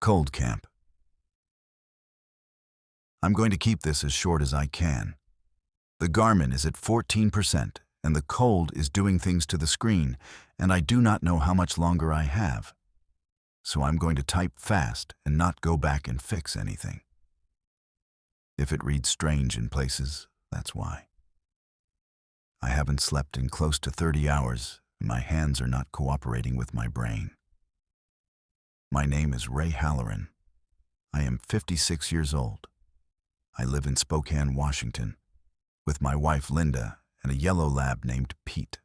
Cold camp. I'm going to keep this as short as I can. The Garmin is at 14%, and the cold is doing things to the screen, and I do not know how much longer I have. So I'm going to type fast and not go back and fix anything. If it reads strange in places, that's why. I haven't slept in close to 30 hours, and my hands are not cooperating with my brain. My name is Ray Halloran. I am 56 years old. I live in Spokane, Washington, with my wife Linda and a yellow lab named Pete.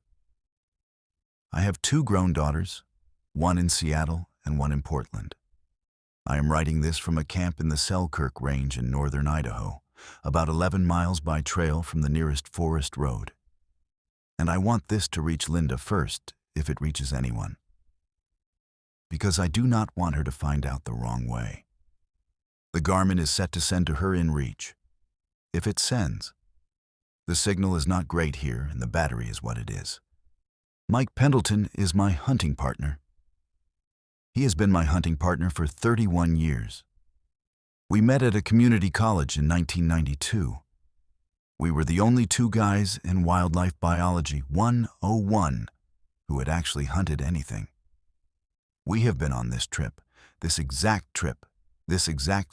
I have 2 grown daughters, one in Seattle and one in Portland. I am writing this from a camp in the Selkirk Range in northern Idaho, about 11 miles by trail from the nearest forest road. And I want this to reach Linda first, if it reaches anyone, because I do not want her to find out the wrong way. The Garmin is set to send to her in reach. If it sends, the signal is not great here and the battery is what it is. Mike Pendleton is my hunting partner. He has been my hunting partner for 31 years. We met at a community college in 1992. We were the only 2 guys in Wildlife Biology 101 who had actually hunted anything. We have been on this trip, this exact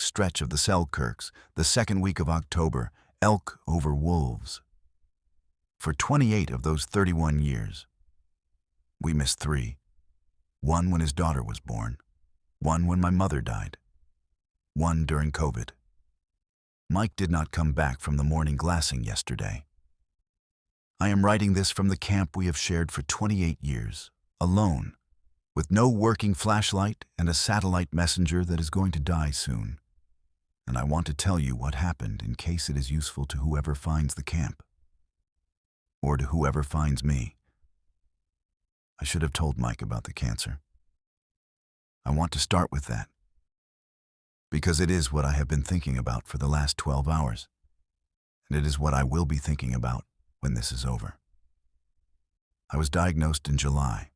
stretch of the Selkirks, the second week of October, elk over wolves. For 28 of those 31 years, we missed 3. One when his daughter was born, one when my mother died, one during COVID. Mike did not come back from the morning glassing yesterday. I am writing this from the camp we have shared for 28 years, alone, with no working flashlight and a satellite messenger that is going to die soon. And I want to tell you what happened in case it is useful to whoever finds the camp, or to whoever finds me. I should have told Mike about the cancer. I want to start with that, because it is what I have been thinking about for the last 12 hours, and it is what I will be thinking about when this is over. I was diagnosed in July.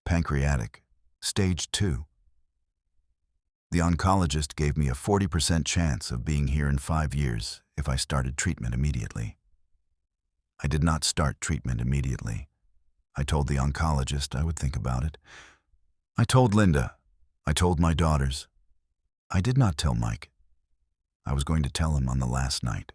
Pancreatic, stage 2. The oncologist gave me a 40% chance of being here in 5 years if I started treatment immediately. I did not start treatment immediately. I told the oncologist I would think about it. I told Linda. I told my daughters. I did not tell Mike. I was going to tell him on the last night.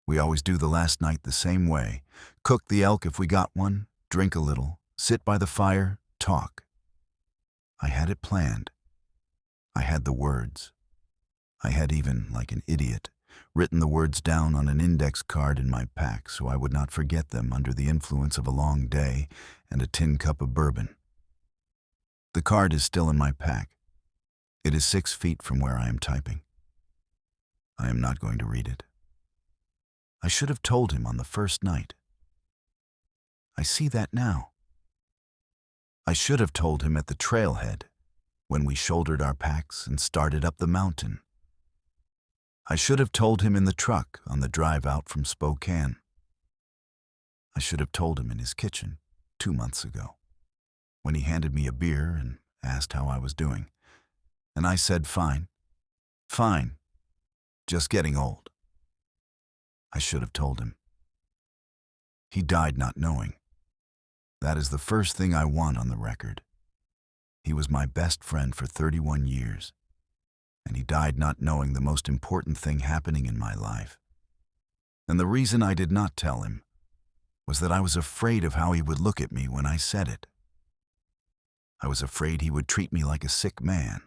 We always do the last night the same way. Cook the elk if we got one, drink a little, sit by the fire, talk. I had it planned. I had the words. I had even, like an idiot, written the words down on an index card in my pack so I would not forget them under the influence of a long day and a tin cup of bourbon. The card is still in my pack. It is 6 feet from where I am typing. I am not going to read it. I should have told him on the first night. I see that now. I should have told him at the trailhead when we shouldered our packs and started up the mountain. I should have told him in the truck on the drive out from Spokane. I should have told him in his kitchen 2 months ago when he handed me a beer and asked how I was doing. And I said, fine, just getting old. I should have told him. He died not knowing. That is the first thing I want on the record. He was my best friend for 31 years, and he died not knowing the most important thing happening in my life. And the reason I did not tell him was that I was afraid of how he would look at me when I said it. I was afraid he would treat me like a sick man.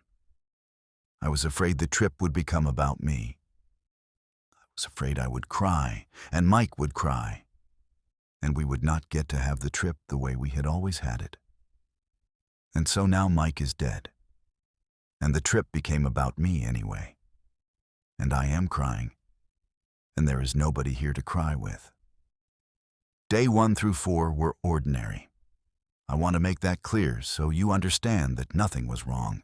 I was afraid the trip would become about me. I was afraid I would cry, and Mike would cry, and we would not get to have the trip the way we had always had it. And so now Mike is dead, and the trip became about me anyway. And I am crying, and there is nobody here to cry with. Day 1 through 4 were ordinary. I want to make that clear so you understand that nothing was wrong.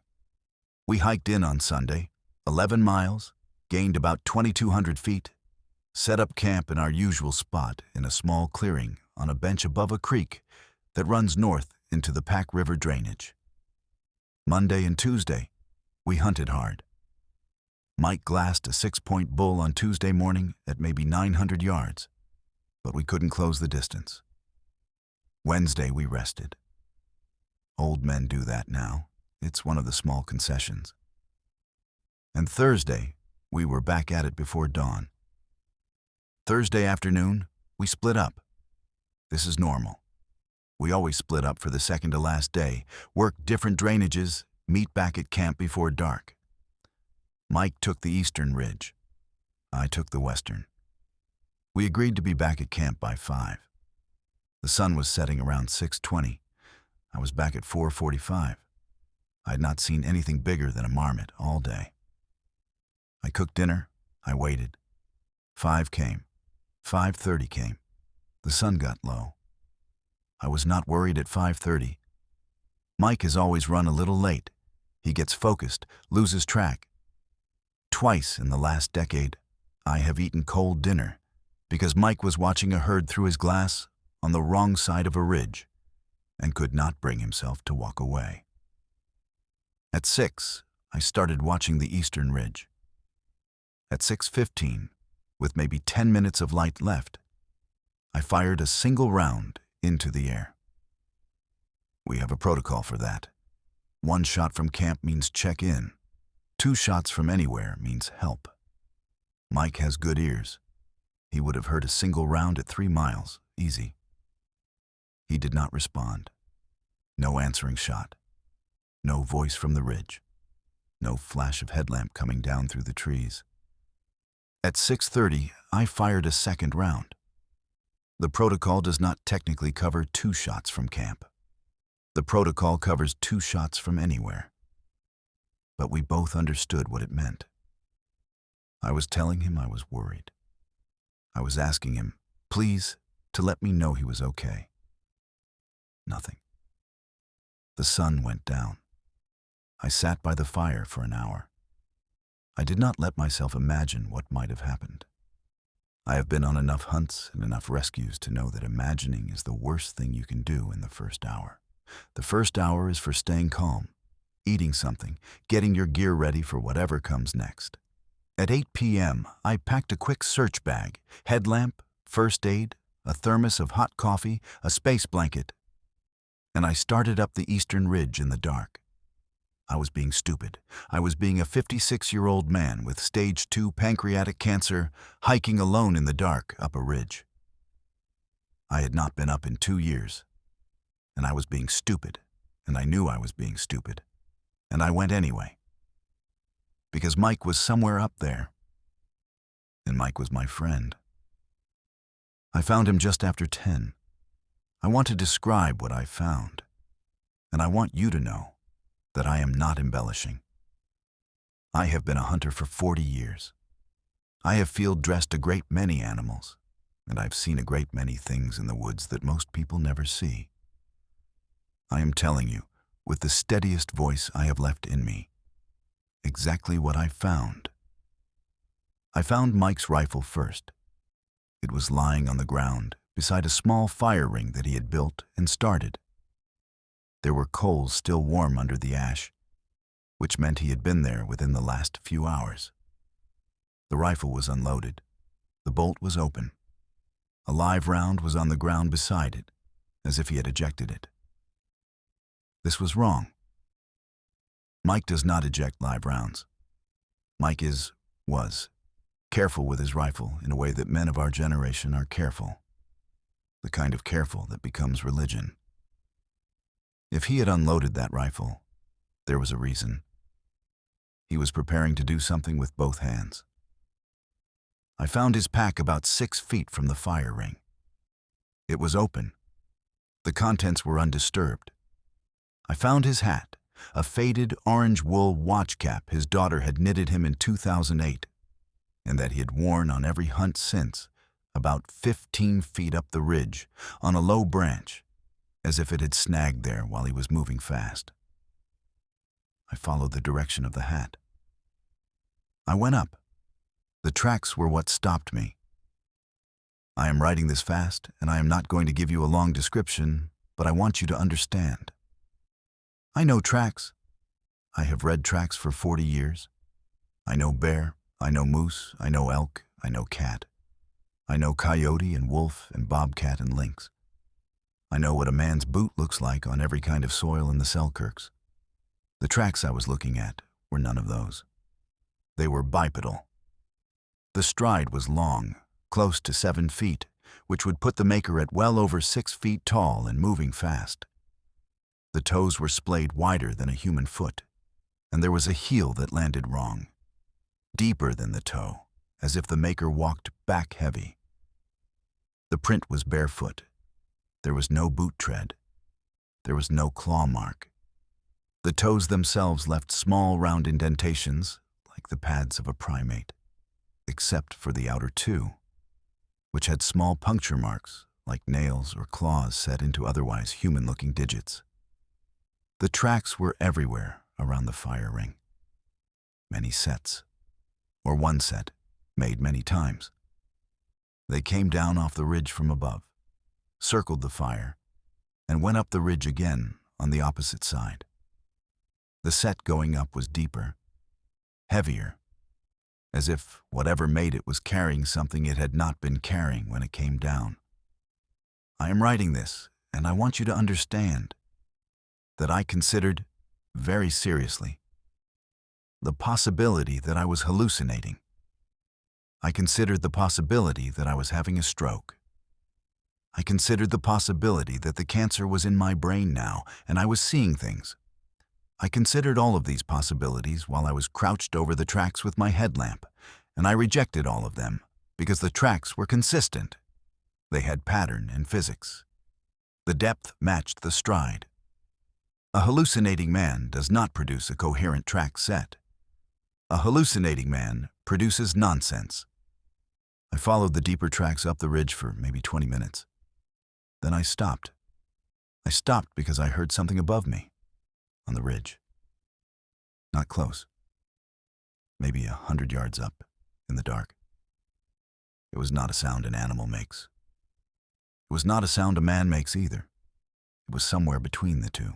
We hiked in on Sunday, 11 miles, gained about 2,200 feet, set up camp in our usual spot in a small clearing on a bench above a creek that runs north into the Pack River drainage. Monday and Tuesday, We hunted hard. Mike glassed a 6-point bull on Tuesday morning at maybe 900 yards, but we couldn't close the distance. Wednesday we rested. Old men do that now. It's one of the small concessions. And Thursday, we were back at it before dawn. Thursday afternoon, we split up. This is normal. We always split up for the second to last day, work different drainages, meet back at camp before dark. Mike took the eastern ridge. I took the western. We agreed to be back at camp by 5. The sun was setting around 6:20. I was back at 4:45. I had not seen anything bigger than a marmot all day. I cooked dinner. I waited. 5 came. 5:30 came. The sun got low. I was not worried at 5:30. Mike has always run a little late. He gets focused, loses track. Twice in the last decade, I have eaten cold dinner because Mike was watching a herd through his glass on the wrong side of a ridge and could not bring himself to walk away. At 6, I started watching the eastern ridge. At 6:15, with maybe 10 minutes of light left, I fired a single round into the air. We have a protocol for that. 1 shot from camp means check in. 2 shots from anywhere means help. Mike has good ears. He would have heard a single round at 3 miles, easy. He did not respond. No answering shot. No voice from the ridge. No flash of headlamp coming down through the trees. At 6:30, I fired a second round. The protocol does not technically cover 2 shots from camp. The protocol covers 2 shots from anywhere. But we both understood what it meant. I was telling him I was worried. I was asking him, please, to let me know he was okay. Nothing. The sun went down. I sat by the fire for an hour. I did not let myself imagine what might have happened. I have been on enough hunts and enough rescues to know that imagining is the worst thing you can do in the first hour. The first hour is for staying calm, eating something, getting your gear ready for whatever comes next. At 8 p.m., I packed a quick search bag, headlamp, first aid, a thermos of hot coffee, a space blanket, and I started up the eastern ridge in the dark. I was being stupid. I was being a 56-year-old man with stage 2 pancreatic cancer, hiking alone in the dark up a ridge. I had not been up in 2 years, and I was being stupid, and I knew I was being stupid. And I went anyway. Because Mike was somewhere up there. And Mike was my friend. I found him just after 10. I want to describe what I found. And I want you to know that I am not embellishing. I have been a hunter for 40 years. I have field-dressed a great many animals, and I've seen a great many things in the woods that most people never see. I am telling you, with the steadiest voice I have left in me, exactly what I found. I found Mike's rifle first. It was lying on the ground beside a small fire ring that he had built and started. There were coals still warm under the ash, which meant he had been there within the last few hours. The rifle was unloaded. The bolt was open. A live round was on the ground beside it, as if he had ejected it. This was wrong. Mike does not eject live rounds. Mike was careful with his rifle in a way that men of our generation are careful. The kind of careful that becomes religion. If he had unloaded that rifle, there was a reason. He was preparing to do something with both hands. I found his pack about 6 feet from the fire ring. It was open. The contents were undisturbed. I found his hat, a faded orange wool watch cap his daughter had knitted him in 2008, and that he had worn on every hunt since, about 15 feet up the ridge, on a low branch, as if it had snagged there while he was moving fast. I followed the direction of the hat. I went up. The tracks were what stopped me. I am writing this fast, and I am not going to give you a long description, but I want you to understand. I know tracks. I have read tracks for 40 years. I know bear, I know moose, I know elk, I know cat. I know coyote and wolf and bobcat and lynx. I know what a man's boot looks like on every kind of soil in the Selkirks. The tracks I was looking at were none of those. They were bipedal. The stride was long, close to 7 feet, which would put the maker at well over 6 feet tall and moving fast. The toes were splayed wider than a human foot, and there was a heel that landed wrong, deeper than the toe, as if the maker walked back heavy. The print was barefoot. There was no boot tread. There was no claw mark. The toes themselves left small round indentations, like the pads of a primate, except for the outer two, which had small puncture marks, like nails or claws set into otherwise human-looking digits. The tracks were everywhere around the fire ring. Many sets, or one set, made many times. They came down off the ridge from above, circled the fire, and went up the ridge again on the opposite side. The set going up was deeper, heavier, as if whatever made it was carrying something it had not been carrying when it came down. I am writing this, and I want you to understand that I considered, very seriously, the possibility that I was hallucinating. I considered the possibility that I was having a stroke. I considered the possibility that the cancer was in my brain now, and I was seeing things. I considered all of these possibilities while I was crouched over the tracks with my headlamp, and I rejected all of them because the tracks were consistent. They had pattern and physics. The depth matched the stride. A hallucinating man does not produce a coherent track set. A hallucinating man produces nonsense. I followed the deeper tracks up the ridge for maybe 20 minutes. Then I stopped. I stopped because I heard something above me, on the ridge. Not close. Maybe 100 yards up, in the dark. It was not a sound an animal makes. It was not a sound a man makes either. It was somewhere between the two.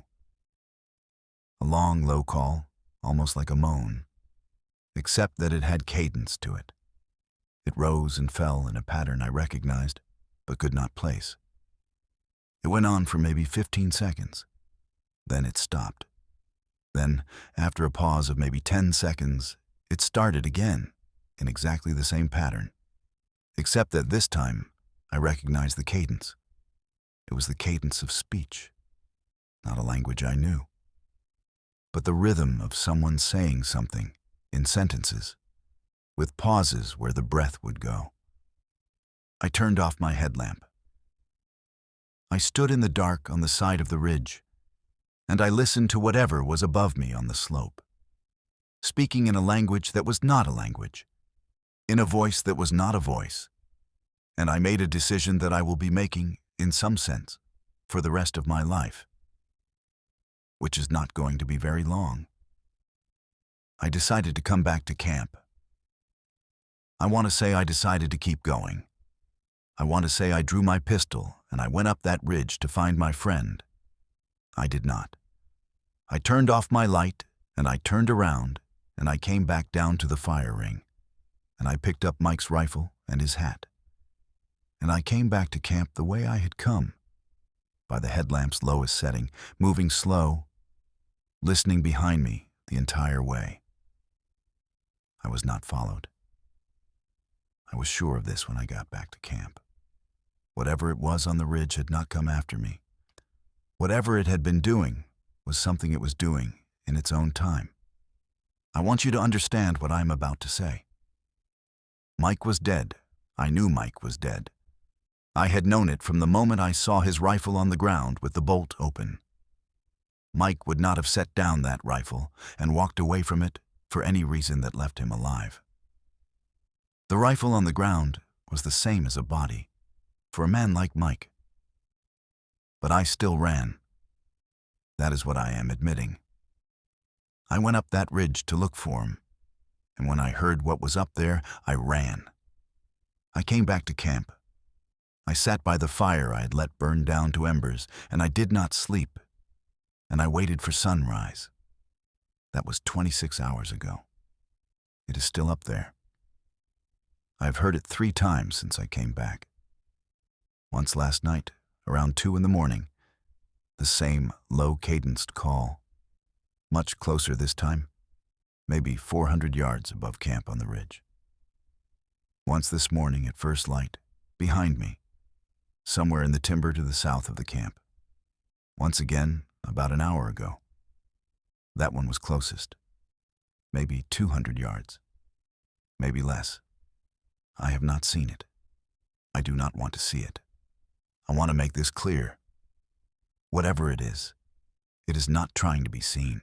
A long, low call, almost like a moan, except that it had cadence to it. It rose and fell in a pattern I recognized, but could not place. It went on for maybe 15 seconds. Then it stopped. Then, after a pause of maybe 10 seconds, it started again, in exactly the same pattern, except that this time I recognized the cadence. It was the cadence of speech, not a language I knew, but the rhythm of someone saying something in sentences, with pauses where the breath would go. I turned off my headlamp. I stood in the dark on the side of the ridge, and I listened to whatever was above me on the slope, speaking in a language that was not a language, in a voice that was not a voice, and I made a decision that I will be making, in some sense, for the rest of my life, which is not going to be very long. I decided to come back to camp. I want to say I decided to keep going. I want to say I drew my pistol and I went up that ridge to find my friend. I did not. I turned off my light and I turned around and I came back down to the fire ring, and I picked up Mike's rifle and his hat. And I came back to camp the way I had come, by the headlamp's lowest setting, moving slow, listening behind me the entire way. I was not followed. I was sure of this when I got back to camp. Whatever it was on the ridge had not come after me. Whatever it had been doing was something it was doing in its own time. I want you to understand what I am about to say. Mike was dead. I knew Mike was dead. I had known it from the moment I saw his rifle on the ground with the bolt open. Mike would not have set down that rifle and walked away from it for any reason that left him alive. The rifle on the ground was the same as a body for a man like Mike. But I still ran. That is what I am admitting. I went up that ridge to look for him, and when I heard what was up there, I ran. I came back to camp. I sat by the fire I had let burn down to embers, and I did not sleep, and I waited for sunrise. That was 26 hours ago. It is still up there. I have heard it 3 times since I came back. Once last night, around 2 in the morning, the same low-cadenced call. Much closer this time, maybe 400 yards above camp on the ridge. Once this morning at first light, behind me, somewhere in the timber to the south of the camp. Once again, about an hour ago. That one was closest. Maybe 200 yards. Maybe less. I have not seen it. I do not want to see it. I want to make this clear. Whatever it is not trying to be seen.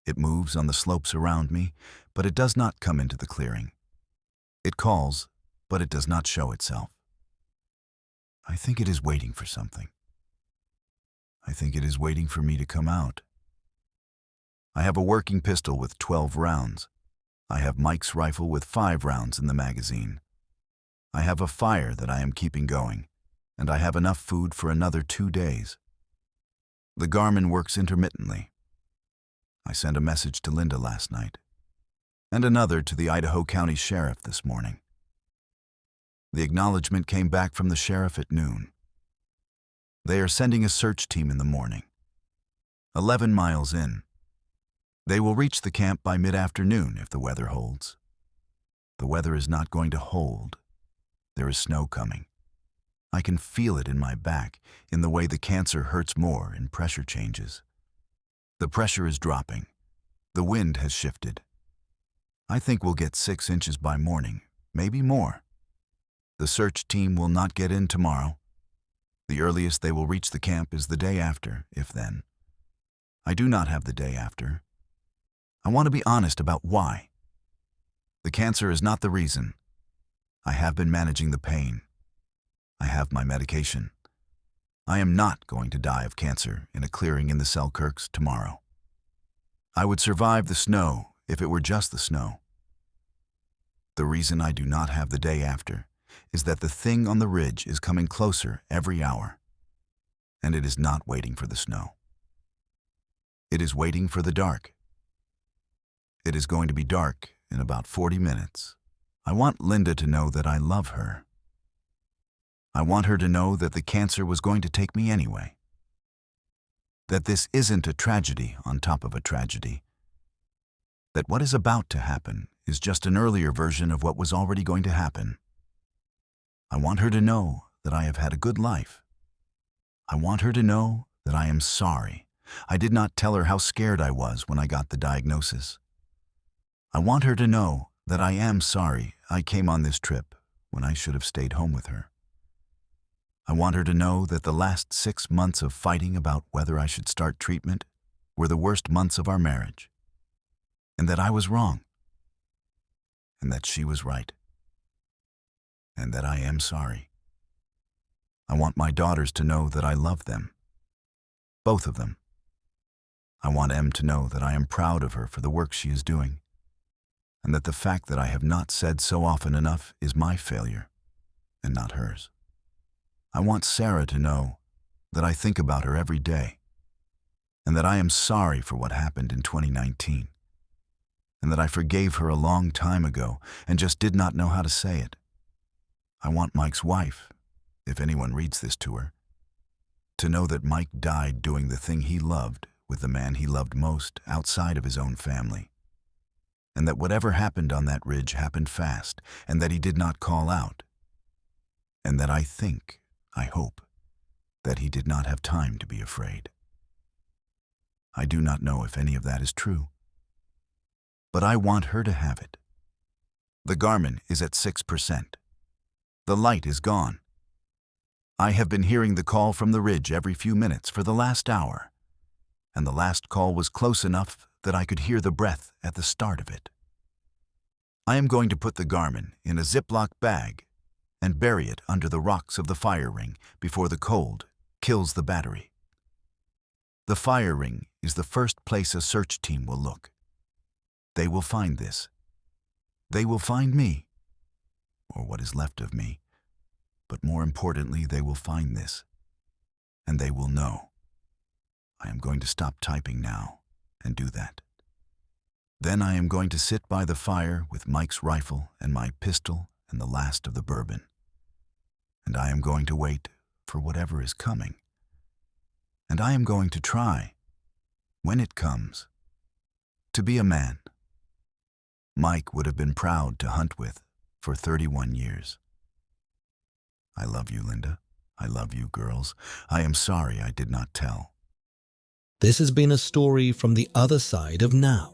It moves on the slopes around me, but it does not come into the clearing. It calls, but it does not show itself. I think it is waiting for something. I think it is waiting for me to come out. I have a working pistol with 12 rounds. I have Mike's rifle with 5 rounds in the magazine. I have a fire that I am keeping going, and I have enough food for another 2 days. The Garmin works intermittently. I sent a message to Linda last night, and another to the Idaho County Sheriff this morning. The acknowledgement came back from the sheriff at noon. They are sending a search team in the morning. 11 miles in. They will reach the camp by mid-afternoon if the weather holds. The weather is not going to hold. There is snow coming. I can feel it in my back, in the way the cancer hurts more in pressure changes. The pressure is dropping. The wind has shifted. I think we'll get 6 inches by morning, maybe more. The search team will not get in tomorrow. The earliest they will reach the camp is the day after, if then. I do not have the day after. I want to be honest about why. The cancer is not the reason. I have been managing the pain. I have my medication. I am not going to die of cancer in a clearing in the Selkirks tomorrow. I would survive the snow if it were just the snow. The reason I do not have the day after is that the thing on the ridge is coming closer every hour, and it is not waiting for the snow. It is waiting for the dark. It is going to be dark in about 40 minutes. I want Linda to know that I love her. I want her to know that the cancer was going to take me anyway. That this isn't a tragedy on top of a tragedy. That what is about to happen is just an earlier version of what was already going to happen. I want her to know that I have had a good life. I want her to know that I am sorry. I did not tell her how scared I was when I got the diagnosis. I want her to know that I am sorry I came on this trip when I should have stayed home with her. I want her to know that the last 6 months of fighting about whether I should start treatment were the worst months of our marriage, and that I was wrong, and that she was right, and that I am sorry. I want my daughters to know that I love them, both of them. I want Em to know that I am proud of her for the work she is doing, and that the fact that I have not said so often enough is my failure and not hers. I want Sarah to know that I think about her every day, and that I am sorry for what happened in 2019, and that I forgave her a long time ago and just did not know how to say it. I want Mike's wife, if anyone reads this to her, to know that Mike died doing the thing he loved with the man he loved most outside of his own family, and that whatever happened on that ridge happened fast, and that he did not call out, and that I hope, that he did not have time to be afraid. I do not know if any of that is true, but I want her to have it. The Garmin is at 6%. The light is gone. I have been hearing the call from the ridge every few minutes for the last hour, and the last call was close enough that I could hear the breath at the start of it. I am going to put the Garmin in a Ziploc bag and bury it under the rocks of the fire ring before the cold kills the battery. The fire ring is the first place a search team will look. They will find this. They will find me, or what is left of me, but more importantly, they will find this, and they will know. I am going to stop typing now and do that. Then I am going to sit by the fire with Mike's rifle and my pistol and the last of the bourbon. And I am going to wait for whatever is coming. And I am going to try, when it comes, to be a man Mike would have been proud to hunt with for 31 years. I love you, Linda. I love you, girls. I am sorry I did not tell. This has been a story from the other side of now.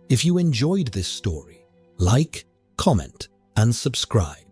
If you enjoyed this story, like, comment, and subscribe.